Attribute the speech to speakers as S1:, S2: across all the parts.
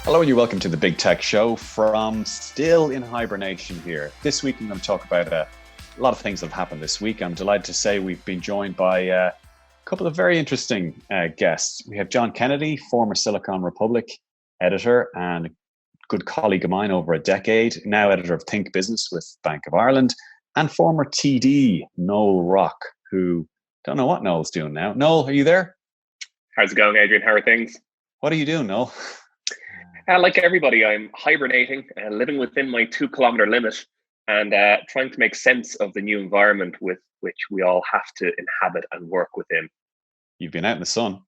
S1: Hello and you're welcome to the Big Tech Show from still in hibernation here. This week I'm going to talk about a lot of things that have happened this week. I'm delighted to say we've been joined by a couple of very interesting guests. We have John Kennedy, former Silicon Republic editor and a good colleague of mine over a decade, now editor of Think Business with Bank of Ireland, and former TD, Noel Rock, who don't know what Noel's doing now. Noel, are you there?
S2: How's it going, Adrian? How are things?
S1: What are you doing, Noel?
S2: Like everybody, I'm hibernating, living within my 2 kilometer limit, and trying to make sense of the new environment with which we all have to inhabit and work within.
S1: You've been out in the sun.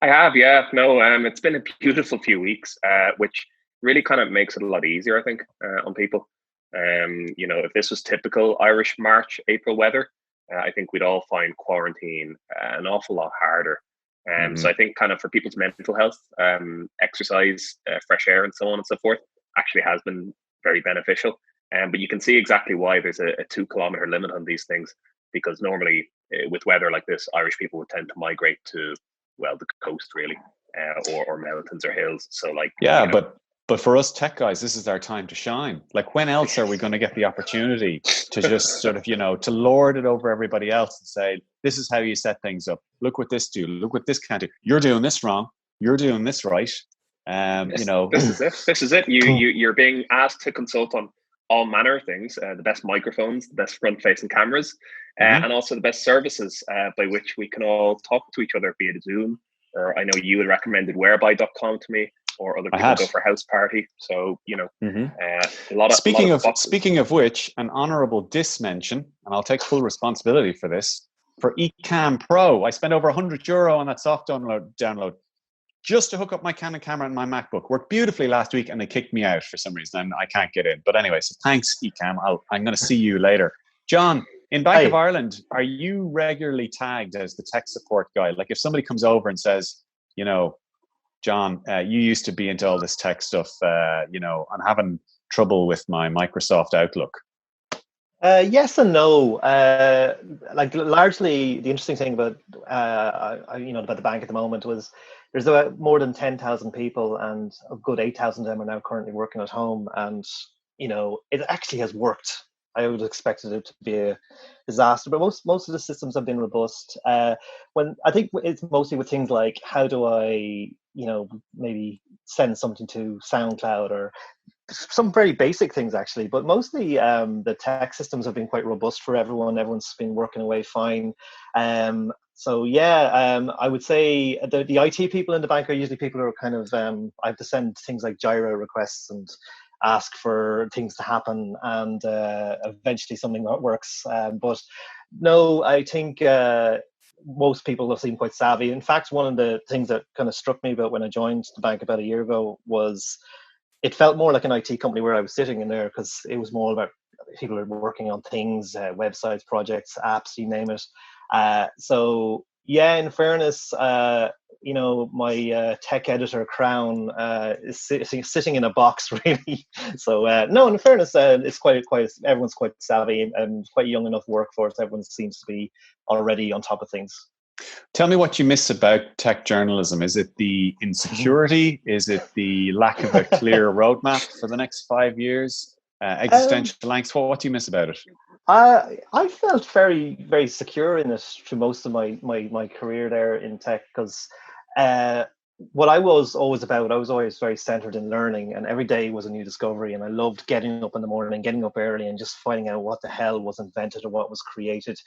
S2: I have, yeah. No, it's been a beautiful few weeks, which really kind of makes it a lot easier, I think, on people. If this was typical Irish March, April weather, I think we'd all find quarantine an awful lot harder. So I think kind of for people's mental health, exercise, fresh air and so on and so forth actually has been very beneficial. But you can see exactly why there's a 2 kilometer limit on these things, because normally with weather like this, Irish people would tend to migrate to, well, the coast really, or mountains or hills. So like,
S1: yeah, but for us tech guys, this is our time to shine. Like, when else are we going to get the opportunity to just sort of, to lord it over everybody else and say, this is how you set things up. Look what this do. Look what this can do. You're doing this wrong. You're doing this right.
S2: This is it. This is it. You're being asked to consult on all manner of things, the best microphones, the best front-facing cameras, and also the best services by which we can all talk to each other via Zoom. Or I know you had recommended whereby.com to me, or other people go for House Party. So, a lot of
S1: speaking of which, an honorable dismention, and I'll take full responsibility for this, for Ecamm Pro. I spent over €100 on that soft download just to hook up my Canon camera and my MacBook. Worked beautifully last week and they kicked me out for some reason and I can't get in. But anyway, so thanks Ecamm. I'm going to see you later. John, in Bank of Ireland, are you regularly tagged as the tech support guy? Like if somebody comes over and says, John, you used to be into all this tech stuff, I'm having trouble with my Microsoft Outlook.
S3: Yes and no. Largely, the interesting thing about about the bank at the moment was there's about more than 10,000 people, and a good 8,000 of them are now currently working at home, and it actually has worked. I would have expected it to be a disaster, but most of the systems have been robust. When I think it's mostly with things like, how do I maybe send something to SoundCloud or some very basic things actually, but mostly the tech systems have been quite robust for everyone. Everyone's been working away fine. I would say the IT people in the bank are usually people who are kind of, I have to send things like Jira requests and ask for things to happen, and eventually something that works. But no, I think most people have seemed quite savvy. In fact, one of the things that kind of struck me about when I joined the bank about a year ago was it felt more like an IT company where I was sitting in there, because it was more about people who were working on things, websites, projects, apps, you name it. In fairness, my tech editor crown is sitting in a box, really. So no, in fairness, it's quite everyone's quite savvy and quite young enough workforce. Everyone seems to be already on top of things.
S1: Tell me what you miss about tech journalism. Is it the insecurity? Is it the lack of a clear roadmap for the next 5 years? Existential angst? What do you miss about it?
S3: I felt very, very secure in it through most of my career there in tech, because what I was always about, I was always very centered in learning, and every day was a new discovery. And I loved getting up in the morning, getting up early, and just finding out what the hell was invented or what was created.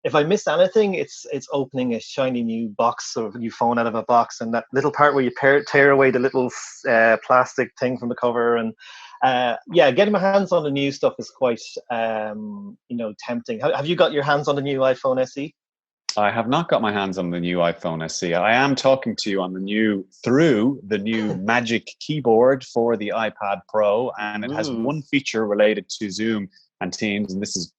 S3: If I missed anything, it's opening a shiny new box or a new phone out of a box, and that little part where you tear away the little plastic thing from the cover. And getting my hands on the new stuff is quite tempting. Have you got your hands on the new iPhone SE?
S1: I have not got my hands on the new iPhone SE. I am talking to you through the new Magic Keyboard for the iPad Pro, and it has one feature related to Zoom and Teams, and this is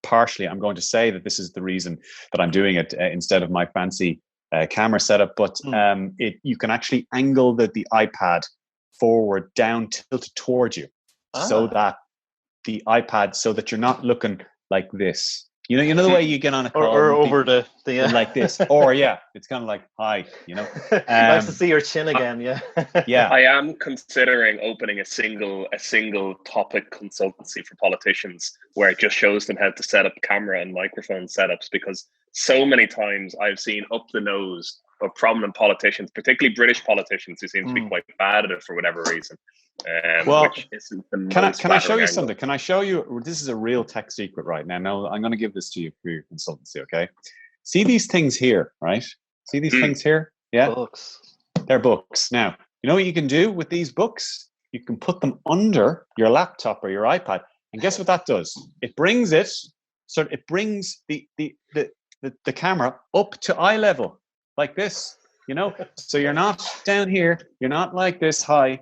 S1: partially, I'm going to say that this is the reason that I'm doing it instead of my fancy camera setup, but you can actually angle the iPad forward, down, tilted towards you, so that the iPad, so that you're not looking like this. You know the way you get on a call
S3: or
S1: and
S3: over
S1: people
S3: the
S1: like this, or it's kind of like hi,
S3: nice to see your chin again. Yeah.
S1: Yeah.
S2: I am considering opening a single topic consultancy for politicians where it just shows them how to set up camera and microphone setups, because so many times I've seen up the nose of prominent politicians, particularly British politicians, who seem to be quite bad at it for whatever reason. Which isn't the most
S1: can I show you
S2: angle.
S1: something? Can I show you? This is a real tech secret right now. Now I'm going to give this to you for your consultancy. Okay. See these things here, right? See these things here? Yeah.
S3: Books.
S1: They're books. Now, you know what you can do with these books? You can put them under your laptop or your iPad, and guess what that does? It brings it. So it brings the camera up to eye level, like this. So you're not down here. You're not like this high.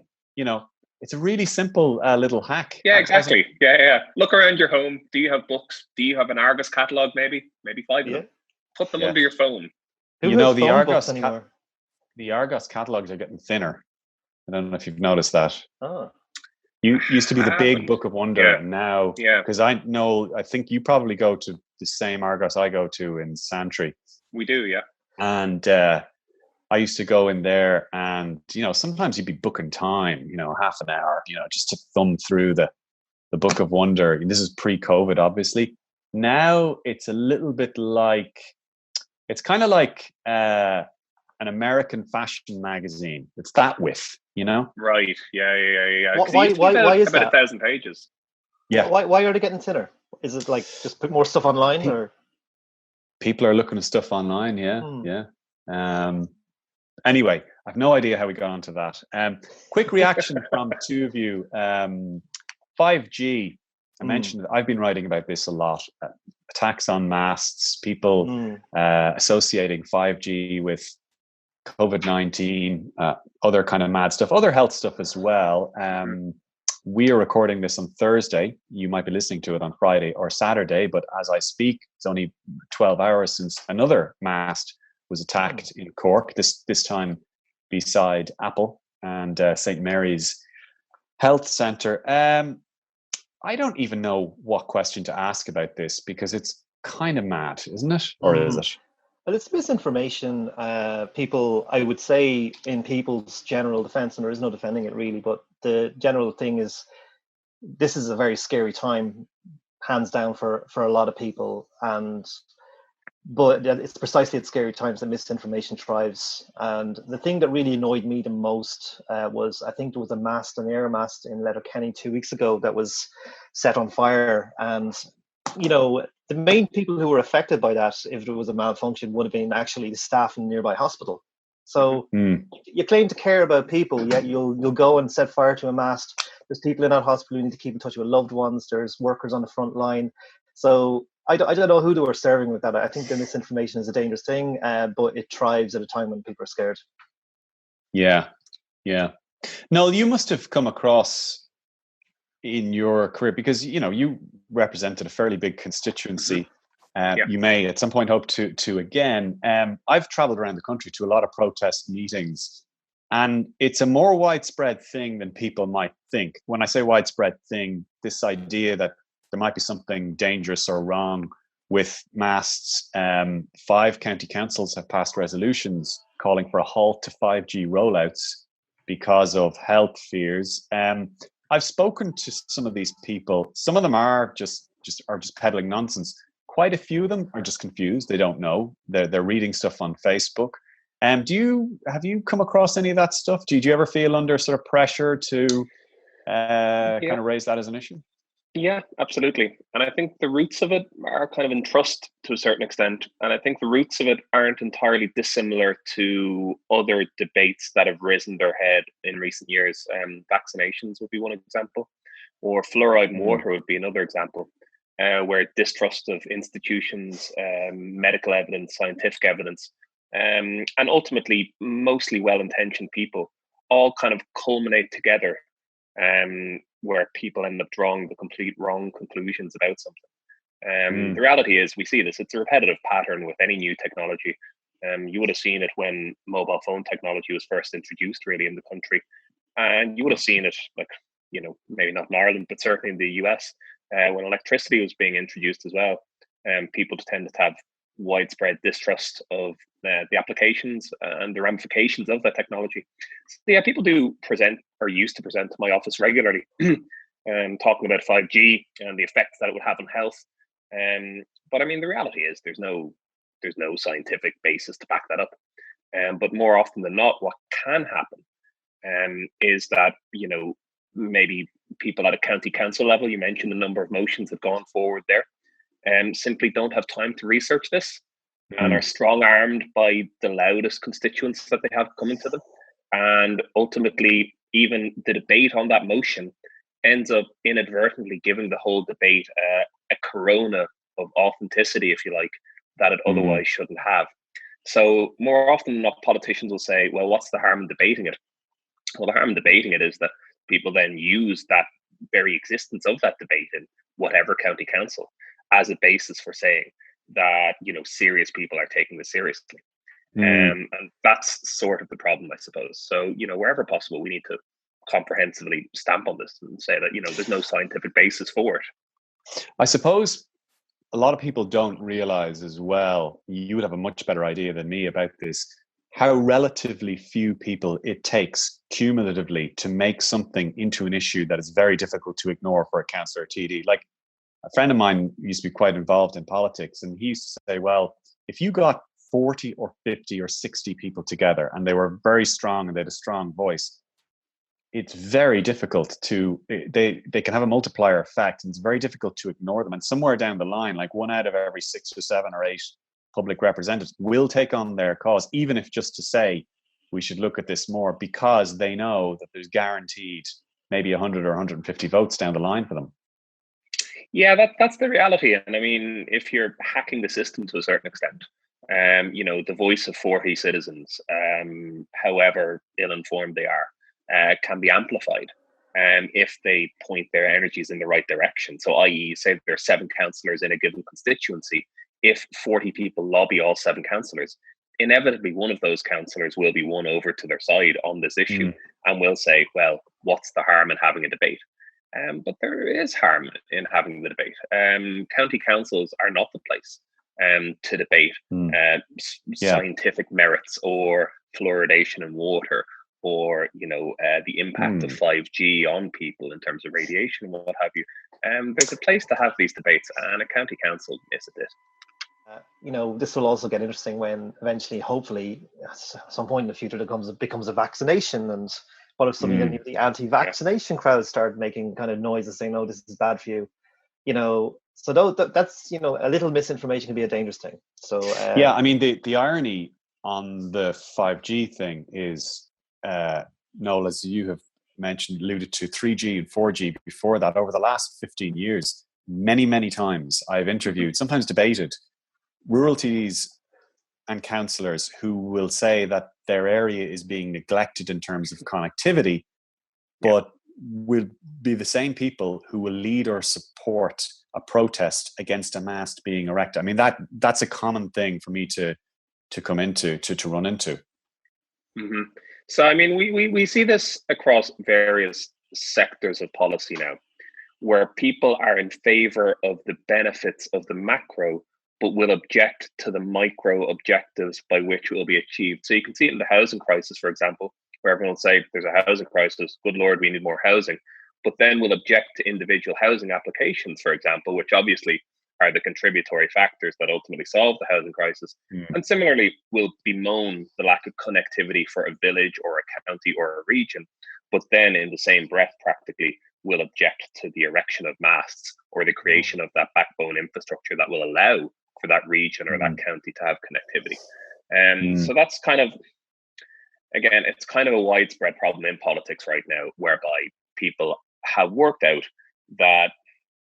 S1: It's a really simple little hack.
S2: Yeah, exactly. Yeah. Look around your home. Do you have books? Do you have an Argos catalog? Maybe 5 of them. Put them under your phone.
S3: Who has
S1: the
S3: phone
S1: Argos
S3: books anymore?
S1: The Argos catalogs are getting thinner. I don't know if you've noticed that.
S3: Oh.
S1: You used to be the big book of wonder, and now, because I think you probably go to the same Argos I go to in Santry.
S2: We do, yeah.
S1: And I used to go in there, and sometimes you'd be booking time, half an hour, just to thumb through the book of wonder. And this is pre-COVID, obviously. Now it's a little bit like, it's kind of like an American fashion magazine. It's that width,
S2: Right. Yeah.
S3: Why is
S2: about
S3: that?
S2: 1,000 pages?
S1: Yeah.
S3: Why are they getting thinner? Is it like just put more stuff online, or
S1: people are looking at stuff online? Yeah. Anyway, I've no idea how we got onto that. Quick reaction from two of you. 5G. I mentioned that I've been writing about this a lot. Attacks on masts, people associating 5G with COVID-19, other kind of mad stuff, other health stuff as well. We are recording this on Thursday. You might be listening to it on Friday or Saturday, but as I speak, it's only 12 hours since another mast was attacked in Cork, this time beside Apple and St. Mary's Health Centre. I don't even know what question to ask about this, because it's kind of mad, isn't it? Or is it?
S3: Well, it's misinformation. People, I would say, in people's general defense, and there is no defending it really, but the general thing is, this is a very scary time, hands down, for a lot of people. But it's precisely at scary times that misinformation thrives. And the thing that really annoyed me the most was, I think there was an air mast in Letterkenny 2 weeks ago that was set on fire. And, the main people who were affected by that, if there was a malfunction, would have been actually the staff in the nearby hospital. So you claim to care about people, yet you'll go and set fire to a mast. There's people in that hospital who need to keep in touch with loved ones. There's workers on the front line. So I don't know who they were serving with that. I think the misinformation is a dangerous thing, but it thrives at a time when people are scared. Yeah.
S1: No, you must have come across in your career, because you represented a fairly big constituency. You may at some point hope to again. I've traveled around the country to a lot of protest meetings, and it's a more widespread thing than people might think. When I say widespread thing, this idea that there might be something dangerous or wrong with masts. 5 county councils have passed resolutions calling for a halt to 5G rollouts because of health fears. I've spoken to some of these people. Some of them are just peddling nonsense. Quite a few of them are just confused. They don't know. They're reading stuff on Facebook. Have you come across any of that stuff? Did you ever feel under sort of pressure to kind of raise that as an issue?
S2: Yeah, absolutely. And I think the roots of it are kind of in trust to a certain extent. And I think the roots of it aren't entirely dissimilar to other debates that have risen their head in recent years. Vaccinations would be one example, or fluoride in water would be another example, where distrust of institutions, medical evidence, scientific evidence, and ultimately mostly well-intentioned people all kind of culminate together, where people end up drawing the complete wrong conclusions about something. The reality is, we see this. It's a repetitive pattern with any new technology. You would have seen it when mobile phone technology was first introduced, really, in the country, and you would have seen it, like, maybe not in Ireland, but certainly in the US, when electricity was being introduced as well. people tend to have widespread distrust of the applications and the ramifications of that technology. So yeah, people do present or used to present to my office regularly, talking about 5G and the effects that it would have on health. But I mean, the reality is there's no scientific basis to back that up. But more often than not, what can happen is that, you know, maybe people at a county council level, you mentioned the number of motions that have gone forward there, simply don't have time to research this and are strong-armed by the loudest constituents that they have coming to them. And ultimately, even the debate on that motion ends up inadvertently giving the whole debate a corona of authenticity, if you like, that it otherwise shouldn't have. So more often than not, politicians will say, well, what's the harm in debating it? Well, the harm in debating it is that people then use that very existence of that debate in whatever county council as a basis for saying that, you know, serious people are taking this seriously. And that's sort of the problem, I suppose. So, you know, wherever possible, we need to comprehensively stamp on this and say that, you know, there's no scientific basis for it.
S1: I suppose a lot of people don't realize as well, you would have a much better idea than me about this, how relatively few people it takes cumulatively to make something into an issue that is very difficult to ignore for a councillor or TD. Like, a friend of mine used to be quite involved in politics, and he used to say, well, if you got 40 or 50 or 60 people together and they were very strong and they had a strong voice, it's very difficult to, they can have a multiplier effect, and it's very difficult to ignore them. And somewhere down the line, like 1 out of every 6 or 7 or 8 public representatives will take on their cause, even if just to say we should look at this more, because they know that there's guaranteed maybe 100 or 150 votes down the line for them.
S2: Yeah, that's the reality. And I mean, if you're hacking the system to a certain extent, you know, the voice of 40 citizens, however ill-informed they are, can be amplified if they point their energies in the right direction. So, i.e., say there are 7 councillors in a given constituency, if 40 people lobby all 7 councillors, inevitably one of those councillors will be won over to their side on this issue and will say, well, what's the harm in having a debate? But there is harm in having the debate. County councils are not the place to debate scientific merits or fluoridation in water, or, you know, the impact of 5G on people in terms of radiation and what have you. There's a place to have these debates, and a county council misses it.
S3: You know, this will also get interesting when eventually, hopefully, at some point in the future, it becomes a vaccination. And what if suddenly then the anti-vaccination crowd start making kind of noises saying, "No, this is bad for you," you know? So that's, you know, a little misinformation can be a dangerous thing. So
S1: yeah, I mean, the irony on the 5G thing is, Noel, as you have mentioned, alluded to 3G and 4G before that. Over the last 15 years, many times I've interviewed, sometimes debated, rural TDs and councillors who will say that their area is being neglected in terms of connectivity, but will be the same people who will lead or support a protest against a mast being erected. I mean, that's a common thing for me to come into, to run into.
S2: So, I mean, we see this across various sectors of policy now, where people are in favor of the benefits of the macro, but will object to the micro objectives by which it will be achieved. So you can see it in the housing crisis, for example, where everyone will say there's a housing crisis, good Lord, we need more housing, but then will object to individual housing applications, for example, which obviously are the contributory factors that ultimately solve the housing crisis. And similarly, will bemoan the lack of connectivity for a village or a county or a region, but then in the same breath practically will object to the erection of masts or the creation of that backbone infrastructure that will allow for that region or that county to have connectivity. So that's kind of, again, it's kind of a widespread problem in politics right now, whereby people have worked out that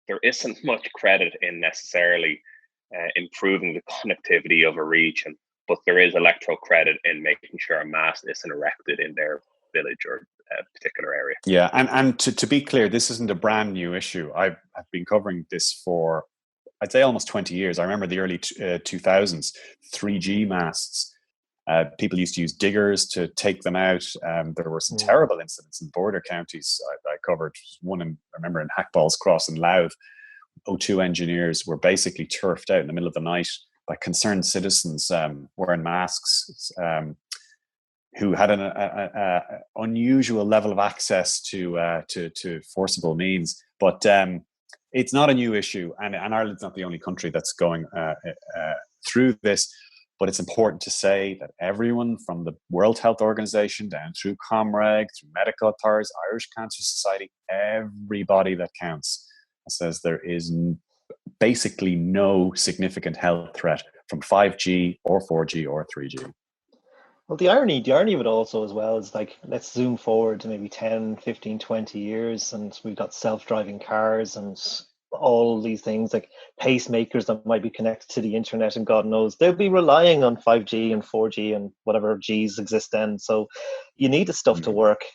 S2: there isn't much credit in necessarily improving the connectivity of a region, but there is electoral credit in making sure a mast isn't erected in their village or a particular area.
S1: Yeah, and to be clear, this isn't a brand new issue. I've been covering this for, I'd say, almost 20 years. I remember the early 2000s, 3G masts. People used to use diggers to take them out. There were some terrible incidents in border counties I covered. One, I remember in Hackballs Cross in Louth, O2 engineers were basically turfed out in the middle of the night by concerned citizens wearing masks, who had an unusual level of access to forcible means. But it's not a new issue, and Ireland's not the only country that's going through this. But it's important to say that everyone from the World Health Organization down through Comreg, through medical authorities, Irish Cancer Society, everybody that counts says there is basically no significant health threat from 5G or 4G or 3G.
S3: Well, the irony of it also as well is, like, let's zoom forward to maybe 10, 15, 20 years, and we've got self-driving cars and all these things like pacemakers that might be connected to the internet, and God knows they'll be relying on 5G and 4G and whatever G's exist then. So you need the stuff to work.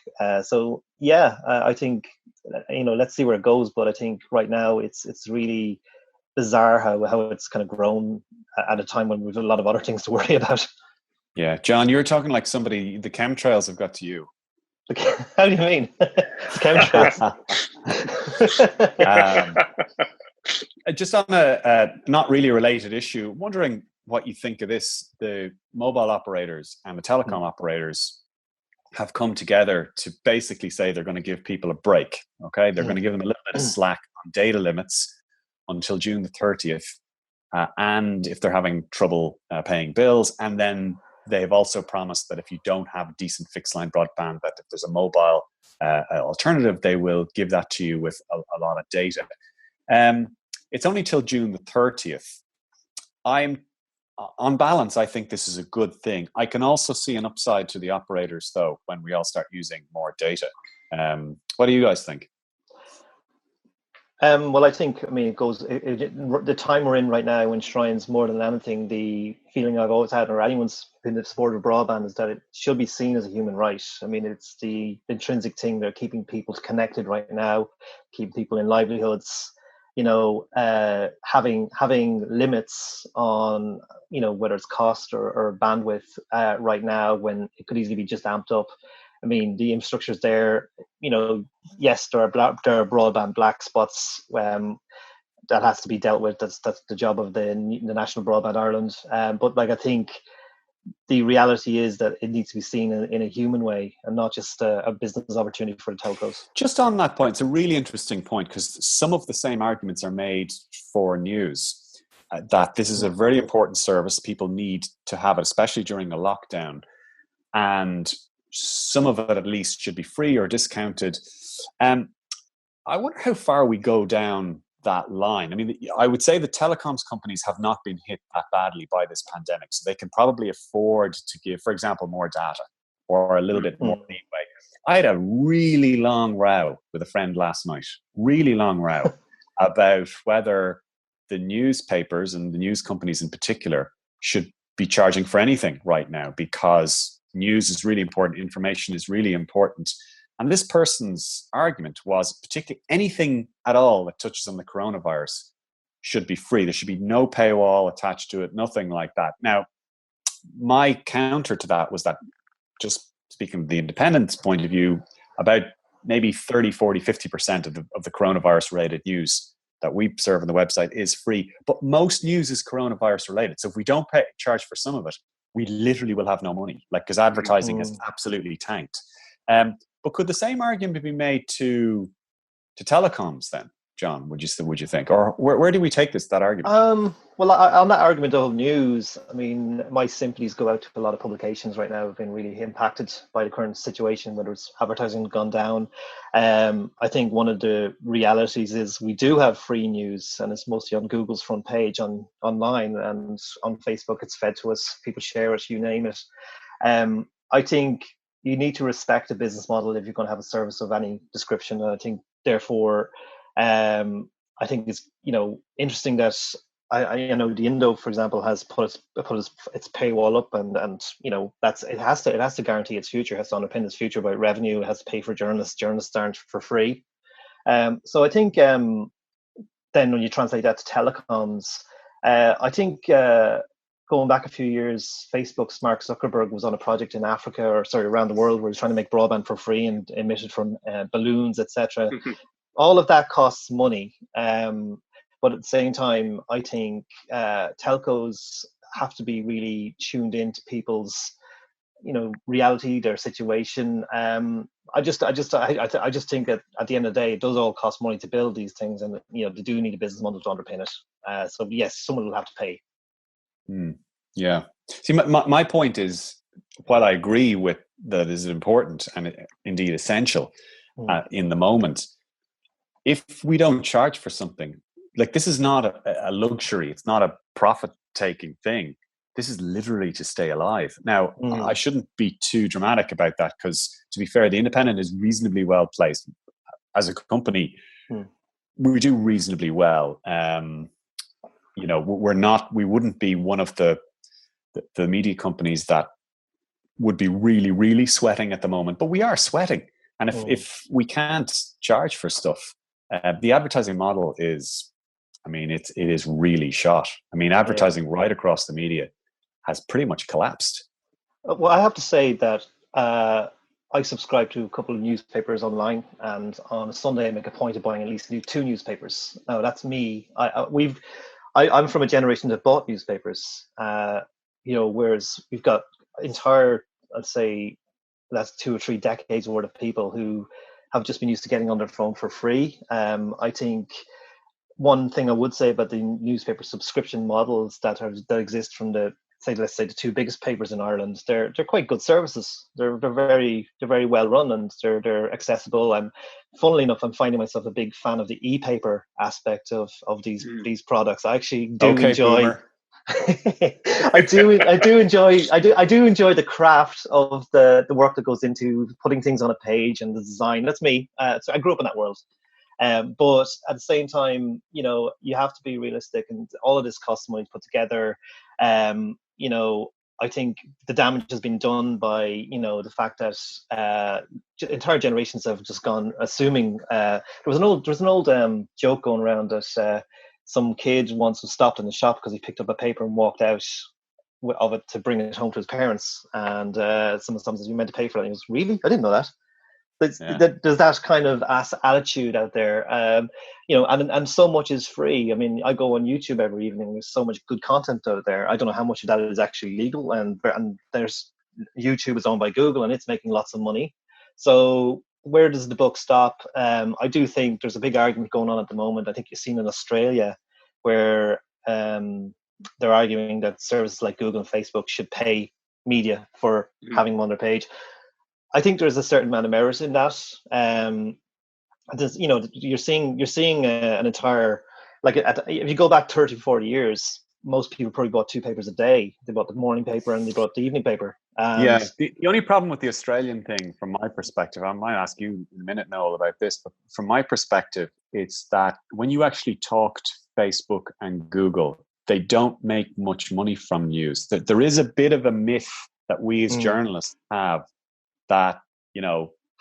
S3: So yeah, I think, let's see where it goes. But I think right now it's really bizarre how it's kind of grown at a time when we've a lot of other things to worry about.
S1: Yeah, John, you're talking like somebody. The chemtrails have got to you.
S3: How do you mean? Chemtrails.
S1: Just on a not really related issue, wondering what you think of this. The mobile operators and the telecom operators have come together to basically say they're going to give people a break. Okay, they're going to give them a little bit of slack on data limits until June the 30th, and if they're having trouble paying bills, and then they've also promised that if you don't have decent fixed line broadband, that if there's a mobile alternative, they will give that to you with a lot of data. It's only till June the 30th. On balance, I think this is a good thing. I can also see an upside to the operators, though, when we all start using more data. What do you guys think?
S3: Well, I think, it goes, the time we're in right now enshrines more than anything the feeling I've always had, or anyone's been in support of broadband, is that it should be seen as a human right. It's the intrinsic thing. They're keeping people connected right now, keeping people in livelihoods, having limits on, whether it's cost or bandwidth right now, when it could easily be just amped up. The infrastructure's there. Yes, there are broadband black spots that has to be dealt with. That's the job of the National Broadband Ireland. But I think the reality is that it needs to be seen in a human way and not just a business opportunity for the telcos.
S1: Just on that point, it's a really interesting point, because some of the same arguments are made for news, that this is a very important service. People need to have it, especially during a lockdown. And some of it at least should be free or discounted. I wonder how far we go down that line. I would say the telecoms companies have not been hit that badly by this pandemic, so they can probably afford to give, for example, more data or a little bit more leeway. I had a really long row with a friend last night, about whether the newspapers and the news companies in particular should be charging for anything right now, because news is really important, information is really important. And this person's argument was, particularly anything at all that touches on the coronavirus should be free. There should be no paywall attached to it, nothing like that. Now, my counter to that was that, just speaking from the independent point of view, about maybe 30, 40, 50% of the coronavirus related news that we serve on the website is free. But most news is coronavirus related. So if we don't charge for some of it, we literally will have no money, because advertising is absolutely tanked. But could the same argument be made to telecoms then, John? Would you think, or where do we take that argument?
S3: Well, on that argument of news, my sympathies go out to a lot of publications right now who have been really impacted by the current situation, whether it's advertising gone down. I think one of the realities is we do have free news, and it's mostly on Google's front page online, and on Facebook it's fed to us. People share it, you name it. I think you need to respect a business model if you're going to have a service of any description. And I think, therefore, I think it's interesting that I know the Indo, for example, has put its paywall up, and it has to guarantee its future, it has to underpin its future by revenue. It has to pay for journalists. Journalists aren't for free. So I think then when you translate that to telecoms, I think going back a few years, Facebook's Mark Zuckerberg was on a project in Africa, around the world, where he's trying to make broadband for free and emitted from balloons, etc. All of that costs money. But at the same time, I think telcos have to be really tuned into people's, reality, their situation. I just think that at the end of the day, it does all cost money to build these things, and they do need a business model to underpin it. So yes, someone will have to pay.
S1: Yeah. See, my point is, while I agree with that is important and indeed essential in the moment, if we don't charge for something, like, this is not a luxury, it's not a profit-taking thing. This is literally to stay alive. Now, I shouldn't be too dramatic about that, because, to be fair, the Independent is reasonably well placed as a company. We do reasonably well. We wouldn't be one of the media companies that would be really, really sweating at the moment, but we are sweating. And if we can't charge for stuff, the advertising model is, it is really shot. Advertising right across the media has pretty much collapsed.
S3: Well, I have to say that I subscribe to a couple of newspapers online, and on a Sunday I make a point of buying at least 2 newspapers. Now, that's me. I'm from a generation that bought newspapers. Whereas we've got entire, I'd say, that's 2 or 3 decades worth of people who have just been used to getting on their phone for free. I think one thing I would say about the newspaper subscription models that exist from let's say the 2 biggest papers in Ireland, they're quite good services. They're very well run, and they're accessible. And funnily enough, I'm finding myself a big fan of the e-paper aspect of these products. I actually do enjoy. Boomer. I do enjoy the craft of the work that goes into putting things on a page and the design. That's me. So I grew up in that world. But at the same time, you have to be realistic, and all of this costs money to put together. I think the damage has been done by, the fact that entire generations have just gone assuming. There was an old joke going around that some kid once was stopped in the shop because he picked up a paper and walked out of it to bring it home to his parents, and someone said, "You meant to pay for that?" And he goes, "Really? I didn't know that." There's that kind of attitude out there, and so much is free. I go on YouTube every evening. There's so much good content out there. I don't know how much of that is actually legal, and there's YouTube is owned by Google, and it's making lots of money. So where does the buck stop? I do think there's a big argument going on at the moment. I think you've seen in Australia where they're arguing that services like Google and Facebook should pay media for having them on their page. I think there's a certain amount of merit in that. You're seeing an entire, if you go back 30, 40 years, most people probably bought 2 papers a day. They bought the morning paper and they bought the evening paper. And
S1: the only problem with the Australian thing, from my perspective, I might ask you in a minute, Noel, about this, but from my perspective, it's that when you actually talk to Facebook and Google, they don't make much money from news. There is a bit of a myth that we as journalists have, that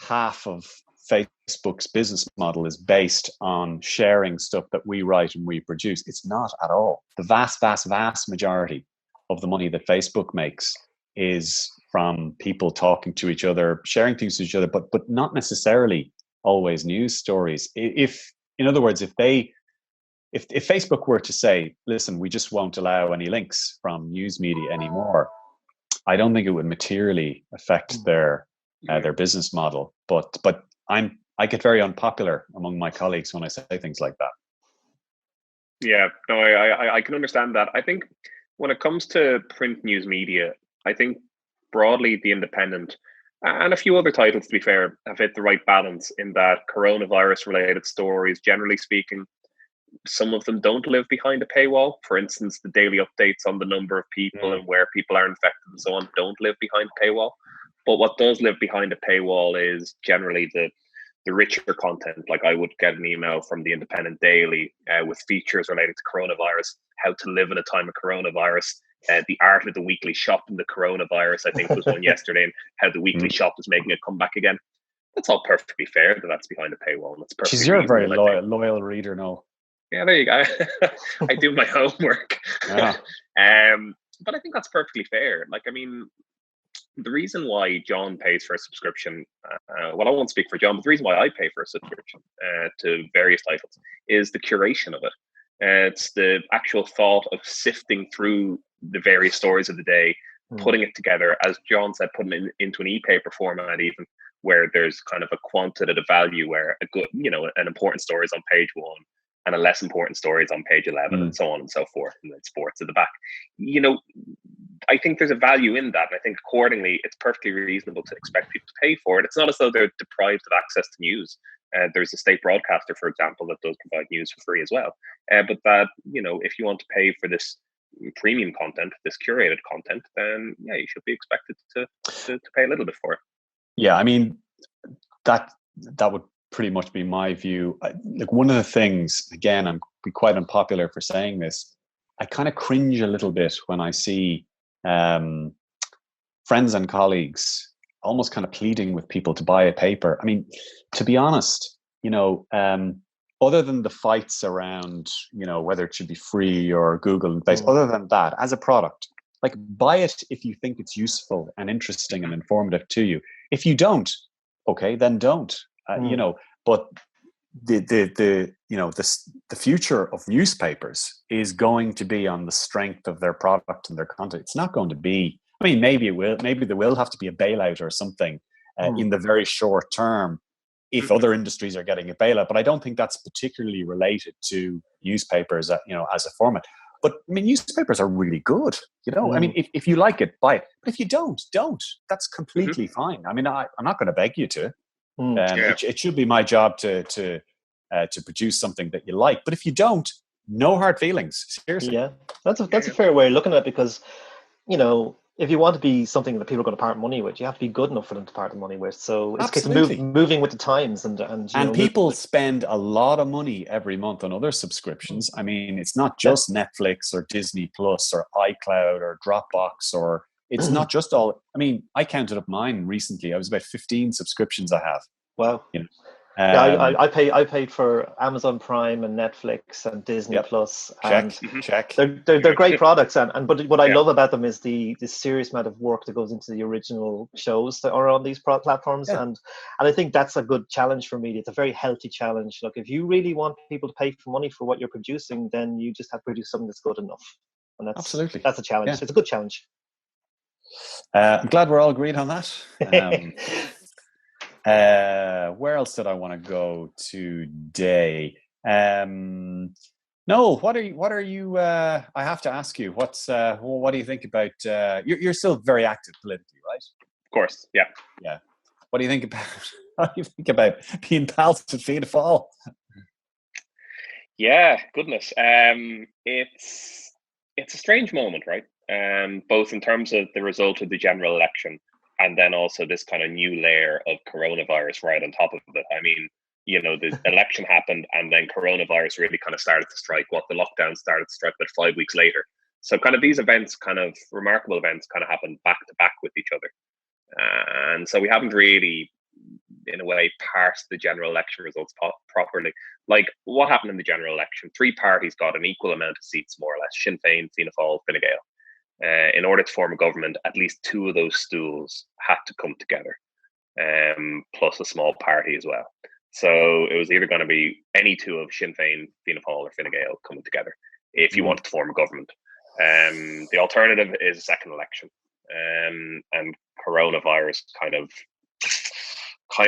S1: half of Facebook's business model is based on sharing stuff that we write and we produce. It's not at all. The vast majority of the money that Facebook makes is from people talking to each other, sharing things to each other, but not necessarily always news stories. In other words, if Facebook were to say, "Listen, we just won't allow any links from news media anymore," I don't think it would materially affect their business model. But I get very unpopular among my colleagues when I say things like that.
S2: Yeah, no, I can understand that. I think when it comes to print news media, I think broadly the Independent and a few other titles, to be fair, have hit the right balance in that coronavirus related stories, generally speaking, some of them don't live behind a paywall. For instance, the daily updates on the number of people and where people are infected and so on don't live behind a paywall. But what does live behind a paywall is generally the richer content. Like, I would get an email from the Independent daily with features relating to coronavirus, how to live in a time of coronavirus, the art of the weekly shop in the coronavirus, I think was one yesterday, and how the weekly shop is making a comeback again. That's all perfectly fair that's behind a paywall. And that's perfectly
S1: You're a very loyal reader, Noel.
S2: Yeah, there you go. I do my homework.
S1: Yeah.
S2: But I think that's perfectly fair. The reason why John pays for a subscription, I won't speak for John, but the reason why I pay for a subscription to various titles is the curation of it. It's the actual thought of sifting through the various stories of the day, putting it together, as John said, putting it into an e-paper format, even where there's kind of a quantitative value, where a good, an important story is on page 1 and a less important story is on page 11, and so on and so forth, and then sports at the back. I think there's a value in that, and I think accordingly, it's perfectly reasonable to expect people to pay for it. It's not as though they're deprived of access to news. There's a state broadcaster, for example, that does provide news for free as well. But that, if you want to pay for this premium content, this curated content, then yeah, you should be expected to pay a little bit for it.
S1: Yeah, I mean, that would pretty much be my view. Like, one of the things, again, I'm quite unpopular for saying this, I kind of cringe a little bit when I see friends and colleagues almost kind of pleading with people to buy a paper. I mean, to be honest, other than the fights around, whether it should be free or Google and place, other than that, as a product, like, buy it if you think it's useful and interesting and informative to you. If you don't, okay, then don't. But the future of newspapers is going to be on the strength of their product and their content. It's not going to be. I mean, maybe there will have to be a bailout or something in the very short term if other industries are getting a bailout. But I don't think that's particularly related to newspapers, as a format. But I mean, newspapers are really good. I mean, if you like it, buy it. But if you don't. That's completely fine. I mean, I'm not going to beg you to. It should be my job to produce something that you like. But if you don't, no hard feelings. Seriously.
S3: Yeah, that's a fair way of looking at it, because if you want to be something that people are going to part money with, you have to be good enough for them to part the money with. So it's a case of moving with the times, and
S1: people spend a lot of money every month on other subscriptions. I mean, it's not just Netflix or Disney Plus or iCloud or Dropbox, or it's not just all. I mean, I counted up mine recently. I was about 15 subscriptions I have.
S3: Wow. Yeah, I paid for Amazon Prime and Netflix and Disney Plus.
S1: Check.
S3: They're great products, but what I love about them is the serious amount of work that goes into the original shows that are on these platforms, and I think that's a good challenge for media. It's a very healthy challenge. Look, if you really want people to pay for money for what you're producing, then you just have to produce something that's good enough, and that's a challenge. Yeah. It's a good challenge.
S1: I'm glad we're all agreed on that. Where else did I want to go today? No, what are you? I have to ask you. What do you think about? You're still very active politically, right?
S2: Of course, yeah.
S1: Yeah. What do you think about? What do you think about being pals with Fianna Fáil?
S2: Yeah, goodness. It's a strange moment, right? Both in terms of the result of the general election, and then also this kind of new layer of coronavirus right on top of it. I mean, the election happened, and then coronavirus really kind of started to strike. The lockdown started to strike about 5 weeks later. So kind of these events, kind of remarkable events, kind of happened back to back with each other. And so we haven't really, in a way, parsed the general election results properly. Like, what happened in the general election? 3 parties got an equal amount of seats, more or less: Sinn Féin, Fianna Fáil, Fine Gael. In order to form a government, at least 2 of those stools had to come together, plus a small party as well. So it was either going to be any 2 of Sinn Féin, Fianna Fáil, or Fine Gael coming together if you wanted to form a government. The alternative is a second election, and coronavirus kind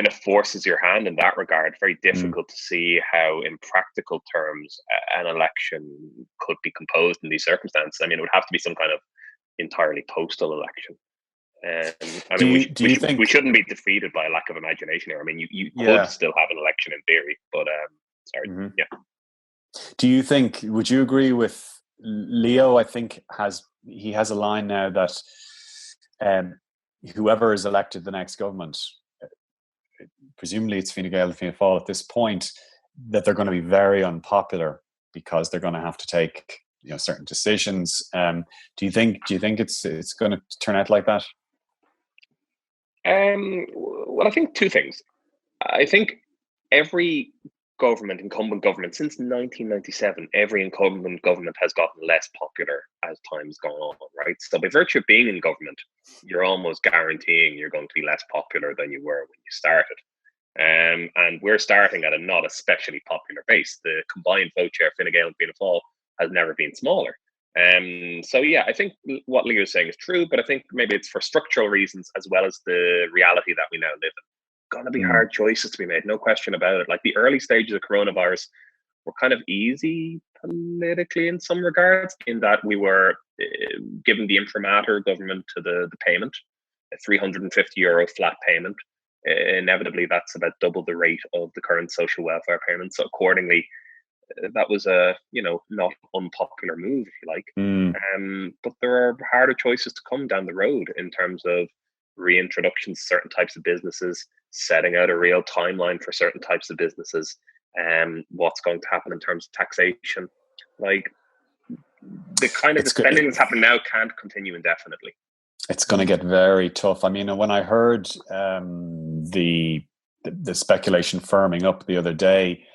S2: of forces your hand in that regard. Very difficult to see how, in practical terms, an election could be composed in these circumstances. I mean, it would have to be some kind of entirely postal election. I mean, we shouldn't be defeated by a lack of imagination here. I mean, you could still have an election in theory, but yeah.
S1: Do you think? Would you agree with Leo? I think he has a line now that whoever is elected the next government, presumably it's Fine Gael and Fianna Fáil at this point, that they're going to be very unpopular because they're going to have to take certain decisions. Do you think it's going to turn out like that?
S2: Well, I think 2 things. I think every incumbent government since 1997, every incumbent government has gotten less popular as time's gone on, right? So by virtue of being in government, you're almost guaranteeing you're going to be less popular than you were when you started. And we're starting at a not especially popular base. The combined vote share Fine Gael and Fianna Fáil has never been smaller. So yeah, I think what Leo is saying is true, but I think maybe it's for structural reasons as well as the reality that we now live in. Going to be hard choices to be made, no question about it. Like the early stages of coronavirus were kind of easy politically in some regards, in that we were given the imprimatur government to the payment, a €350 flat payment. Inevitably, that's about double the rate of the current social welfare payment. So accordingly, that was a not unpopular move, if you like. But there are harder choices to come down the road in terms of reintroduction to certain types of businesses, setting out a real timeline for certain types of businesses, and what's going to happen in terms of taxation. Like the kind of the spending that's happening now can't continue indefinitely.
S1: It's going to get very tough. I mean, when I heard the speculation firming up the other day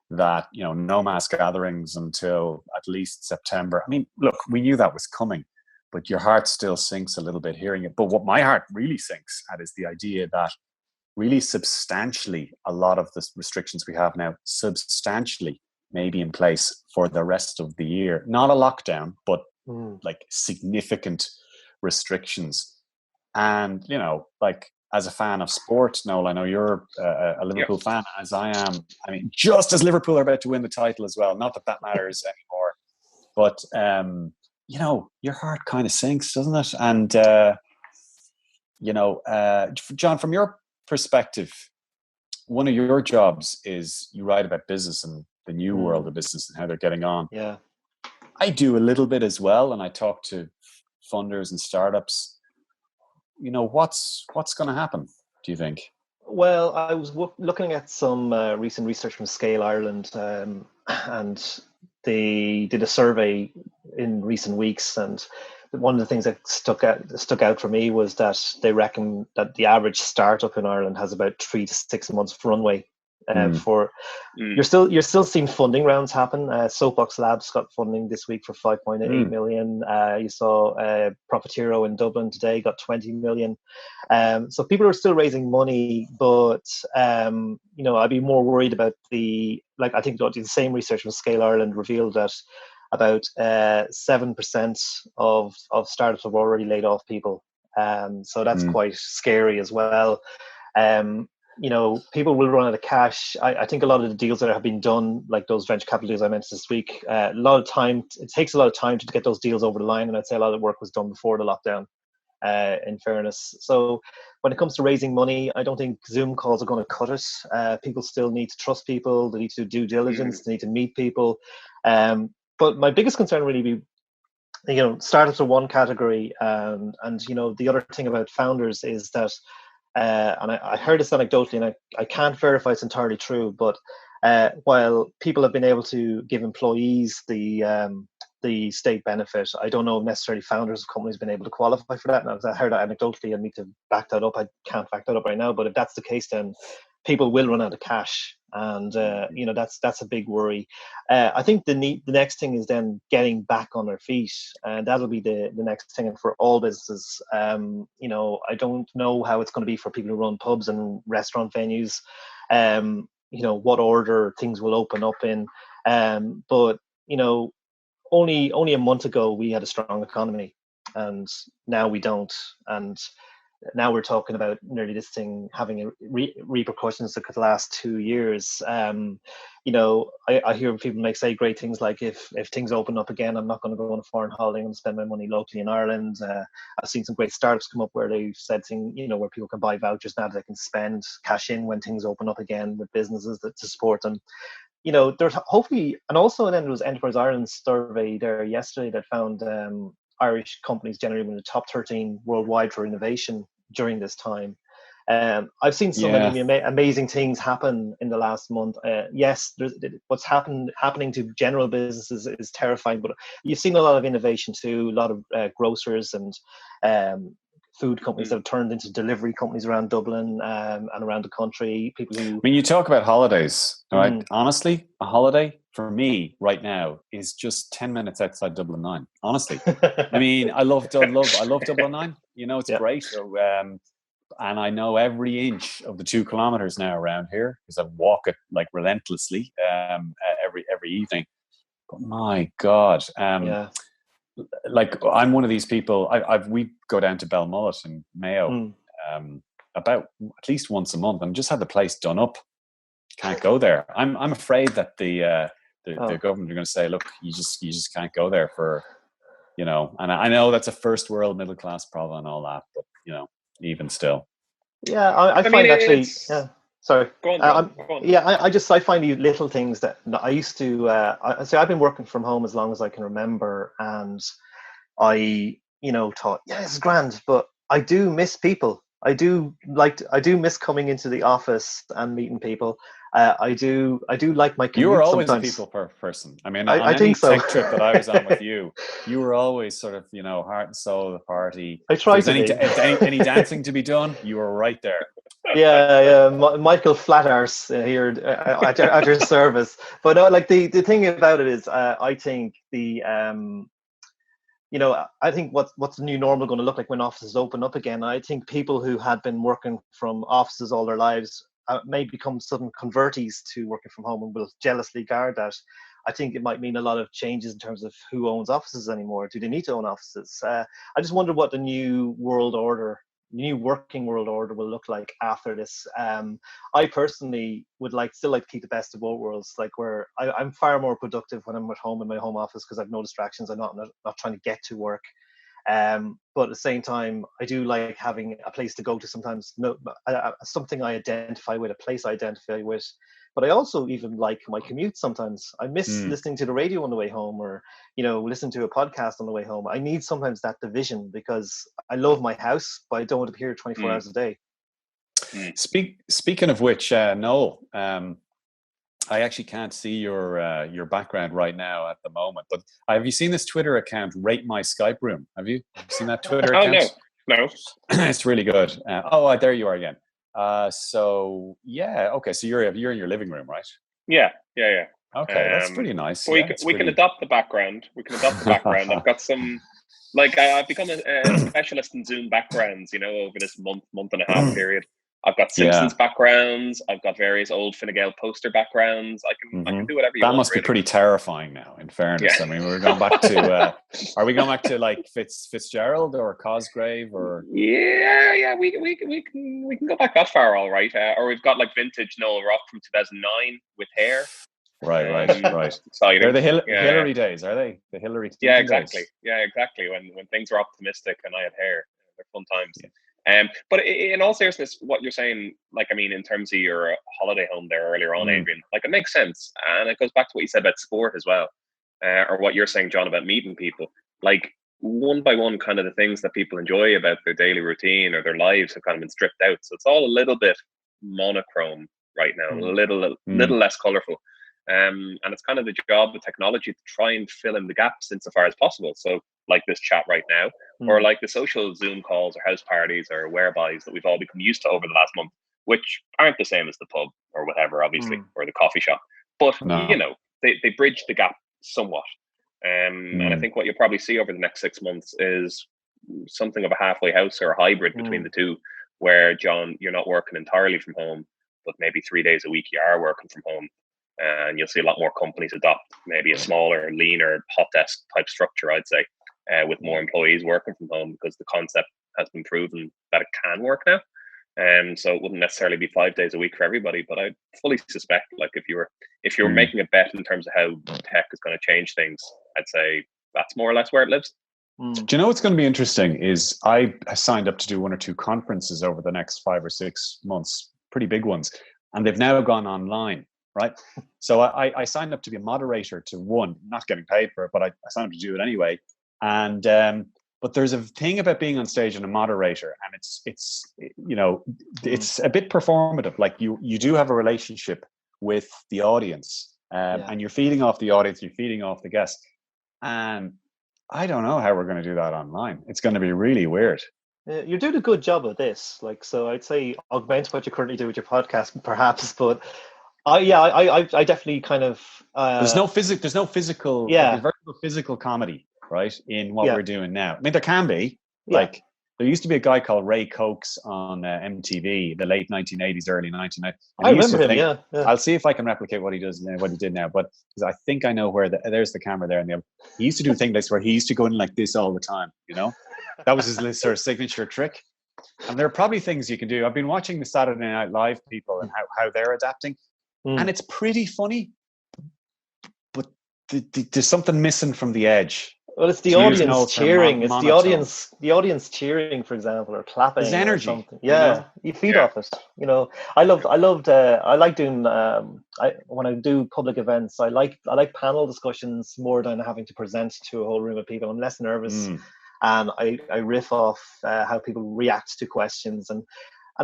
S1: that no mass gatherings until at least September. I mean, look, we knew that was coming, but your heart still sinks a little bit hearing it. But what my heart really sinks at is the idea that really substantially a lot of the restrictions we have now substantially may be in place for the rest of the year. Not a lockdown, but like significant restrictions. And like, as a fan of sport, Noel, I know you're a Liverpool fan, as I am. I mean, just as Liverpool are about to win the title as well. Not that matters anymore, but your heart kind of sinks, doesn't it? And John, from your perspective, one of your jobs is you write about business and the new world of business and how they're getting on.
S3: Yeah,
S1: I do a little bit as well, and I talk to funders and startups. What's going to happen, do you think?
S3: Well, I was looking at some recent research from Scale Ireland, and they did a survey in recent weeks, and one of the things that stuck out for me was that they reckon that the average startup in Ireland has about 3 to 6 months runway. You're still seeing funding rounds happen. Soapbox Labs got funding this week for 5.8 million. You saw Profitero in Dublin today got 20 million. So people are still raising money, but I'd be more worried about I think the same research from Scale Ireland revealed that about 7% of startups have already laid off people. So that's quite scary as well. People will run out of cash. I think a lot of the deals that have been done, like those venture capital deals I mentioned this week, it takes a lot of time to get those deals over the line. And I'd say a lot of the work was done before the lockdown, in fairness. So when it comes to raising money, I don't think Zoom calls are going to cut it. People still need to trust people. They need to do due diligence. They need to meet people. But my biggest concern really be, startups are one category. And the other thing about founders is that, and I heard this anecdotally, and I can't verify it's entirely true, but while people have been able to give employees the state benefit, I don't know if necessarily founders of companies have been able to qualify for that. And I heard that anecdotally. I need to back that up. I can't back that up right now, but if that's the case, then people will run out of cash, and that's a big worry. I think the next thing is then getting back on their feet, and that'll be the next thing for all businesses. I don't know how it's going to be for people who run pubs and restaurant venues. What order things will open up in, but only a month ago we had a strong economy, and now we don't. And now we're talking about nearly this thing having repercussions that could last 2 years. I hear people say great things like, if things open up again, I'm not going to go on a foreign holiday. I'm going to spend my money locally in Ireland. I've seen some great startups come up where they've said where people can buy vouchers now that they can spend cash in when things open up again with businesses to support them. There's hopefully, and also then there was Enterprise Ireland's survey there yesterday that found Irish companies generally in the top 13 worldwide for innovation during this time. I've seen so many amazing things happen in the last month. Yes, what's happening to general businesses is terrifying, but you've seen a lot of innovation too. A lot of grocers and food companies that have turned into delivery companies around Dublin and around the country. People who,
S1: you talk about holidays, right? Honestly, a holiday for me right now is just 10 minutes outside Dublin 9. Honestly, I love Dublin 9. It's great. So, and I know every inch of the 2 kilometers now around here because I walk it like relentlessly every evening. But my God, like I'm one of these people. We go down to Belmullet in Mayo about at least once a month, and just had the place done up. Can't go there. I'm afraid that the government are going to say, look, you just can't go there for, you know. And I know that's a first world middle class problem and all that, but you know, even still.
S3: Yeah, I find mean, actually. Yeah, sorry.
S2: Go on.
S3: Yeah, I find these little things that I used to. I've been working from home as long as I can remember, and I, thought, yeah, it's grand, but I do miss people. I do miss coming into the office and meeting people. I do like my commute.
S1: You were always
S3: sometimes.
S1: a people person. I mean,
S3: I
S1: on
S3: think
S1: any
S3: so.
S1: tech trip that I was on with you, you were always sort of, heart and soul of the party.
S3: I tried to
S1: if any dancing to be done, you were right there.
S3: Yeah. Michael Flathurst here at your service. But no, like the thing about it is, I think I think what's the new normal going to look like when offices open up again. I think people who had been working from offices all their lives may become sudden convertees to working from home and will jealously guard that. I think it might mean a lot of changes in terms of who owns offices anymore. Do they need to own offices? I just wonder what the new working world order will look like after this. I personally would still like to keep the best of both worlds, like where I'm far more productive when I'm at home in my home office because I've no distractions. I'm not trying to get to work. But at the same time, I do like having a place to go to sometimes, something I identify with, a place I identify with. But I also even like my commute sometimes. I miss listening to the radio on the way home or, listen to a podcast on the way home. I need sometimes that division because I love my house, but I don't want to be here 24 hours a day.
S1: Speaking of which, Noel, I actually can't see your background right now at the moment, but have you seen this Twitter account, Rate My Skype Room? Have you seen that Twitter account?
S2: No.
S1: It's really good. There you are again. So you're in your living room, right?
S2: Yeah.
S1: Okay, that's pretty nice.
S2: We can adopt the background. I've got some, I've become a specialist in Zoom backgrounds, over this month and a half period. I've got Simpsons backgrounds. I've got various old Fine Gael poster backgrounds. I can do whatever you want.
S1: That must be pretty terrifying now, in fairness. Yeah. I mean, we're going back to, are we going back to like Fitzgerald or Cosgrave or?
S2: Yeah, we can go back that far, all right. Or we've got like vintage Noel Rock from 2009 with hair.
S1: Right. They're the Hillary days, are they? The Hillary days?
S2: Exactly. Yeah, exactly. When things are optimistic and I had hair, they're fun times. Yeah. But in all seriousness, what you're saying, in terms of your holiday home there earlier on, Adrian, it makes sense. And it goes back to what you said about sport as well, or what you're saying, John, about meeting people. One by one, kind of the things that people enjoy about their daily routine or their lives have kind of been stripped out. So it's all a little bit monochrome right now, a little less colorful. And it's kind of the job of technology to try and fill in the gaps insofar as possible. So like this chat right now, or like the social Zoom calls or house parties or wherebys that we've all become used to over the last month, which aren't the same as the pub or whatever, obviously, or the coffee shop. But, they bridge the gap somewhat. And I think what you'll probably see over the next 6 months is something of a halfway house or a hybrid between the two, where, John, you're not working entirely from home, but maybe 3 days a week you are working from home. And you'll see a lot more companies adopt maybe a smaller, leaner, hot desk type structure, I'd say, with more employees working from home because the concept has been proven that it can work now. So it wouldn't necessarily be 5 days a week for everybody, but I fully suspect, if you were making a bet in terms of how tech is going to change things, I'd say that's more or less where it lives.
S1: Do you know what's going to be interesting is I signed up to do 1 or 2 conferences over the next 5 or 6 months, pretty big ones, and they've now gone online. Right. So I signed up to be a moderator to one, not getting paid for it, but I signed up to do it anyway. And but there's a thing about being on stage and a moderator, and it's a bit performative. Like you do have a relationship with the audience, and you're feeding off the audience, you're feeding off the guests. And I don't know how we're going to do that online. It's going to be really weird.
S3: You're doing a good job of this. So I'd say augment what you currently do with your podcast, perhaps, but. I definitely kind of.
S1: There's no physical. Yeah. There's very little physical comedy, right, in what we're doing now. I mean, there can be, There used to be a guy called Ray Cokes on MTV, the late 1980s, early 1990s.
S3: I remember him. Yeah.
S1: I'll see if I can replicate what he does, what he did now. But I think I know where there's the camera there. And he used to do things where he used to go in like this all the time. You know, that was his sort of signature trick. And there are probably things you can do. I've been watching the Saturday Night Live people and how they're adapting, and it's pretty funny. But there's something missing from the edge.
S3: Well, it's the audience cheering. It's the audience cheering, for example, or clapping.
S1: There's energy.
S3: Or something. Yeah, you feed off it. You know, I like doing. When I do public events, I like panel discussions more than having to present to a whole room of people. I'm less nervous, and I riff off how people react to questions, and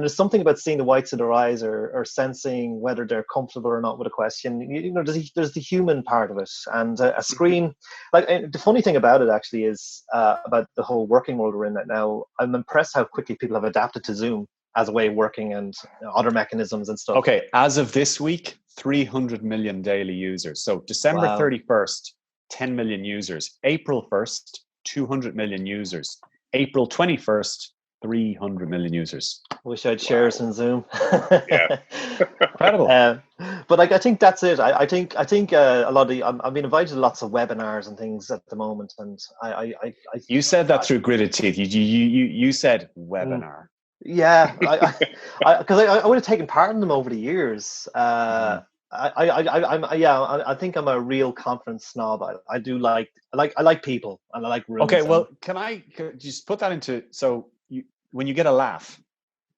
S3: there's something about seeing the whites of their eyes or sensing whether they're comfortable or not with a question. You know, there's the human part of it, and a screen. Like the funny thing about it actually is about the whole working world we're in right now. I'm impressed how quickly people have adapted to Zoom as a way of working and other mechanisms and stuff.
S1: Okay, as of this week, 300 million daily users. So December 31st, 10 million users. April 1st, 200 million users. April 21st. 300 million users.
S3: Wish I'd share us in Zoom.
S2: Yeah,
S1: incredible.
S3: But like, I think that's it. I think a lot of I've been invited to lots of webinars and things at the moment, and I
S1: you said that through gritted teeth. You said webinar.
S3: Yeah, because I would have taken part in them over the years. I think I'm a real confidence snob. I like people and I like rooms.
S1: Okay, well, can I just put that into when you get a laugh,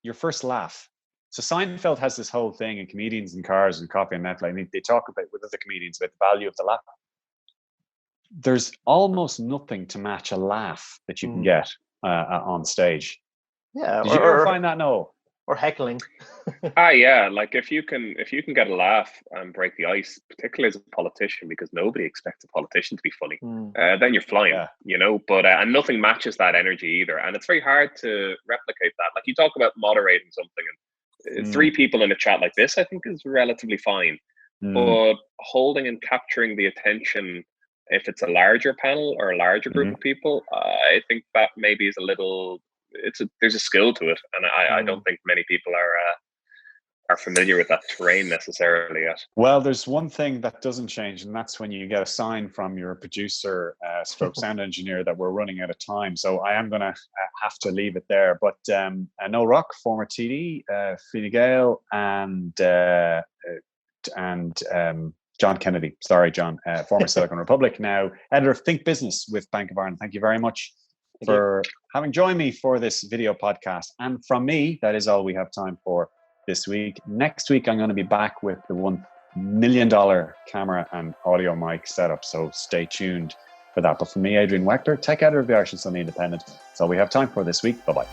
S1: your first laugh. So Seinfeld has this whole thing, and comedians and cars and coffee and Netflix, and they talk about with other comedians about the value of the laugh. There's almost nothing to match a laugh that you can get on stage.
S3: Yeah,
S1: did you ever find that? No.
S3: Or heckling.
S2: Yeah, like if you can get a laugh and break the ice, particularly as a politician, because nobody expects a politician to be funny, then you're flying, you know. But and nothing matches that energy either, and it's very hard to replicate that. Like you talk about moderating something, and 3 people in a chat like this, I think, is relatively fine. But holding and capturing the attention, if it's a larger panel or a larger group of people, I think that maybe is a little. There's a skill to it, and I don't think many people are familiar with that terrain necessarily yet.
S1: Well, there's one thing that doesn't change, and that's when you get a sign from your producer stroke sound engineer that we're running out of time. So I am going to have to leave it there. But No Rock, former TD, Fine Gael, and John Kennedy. Sorry, John, former Silicon Republic, now editor of Think Business with Bank of Ireland. Thank you very much for having joined me for this video podcast. And from me, that is all we have time for this week. Next week, I'm going to be back with the $1 million camera and audio mic setup. So stay tuned for that. But for me, Adrian Wechter, tech editor of the Irish and Sunday Independent, that's all we have time for this week. Bye-bye.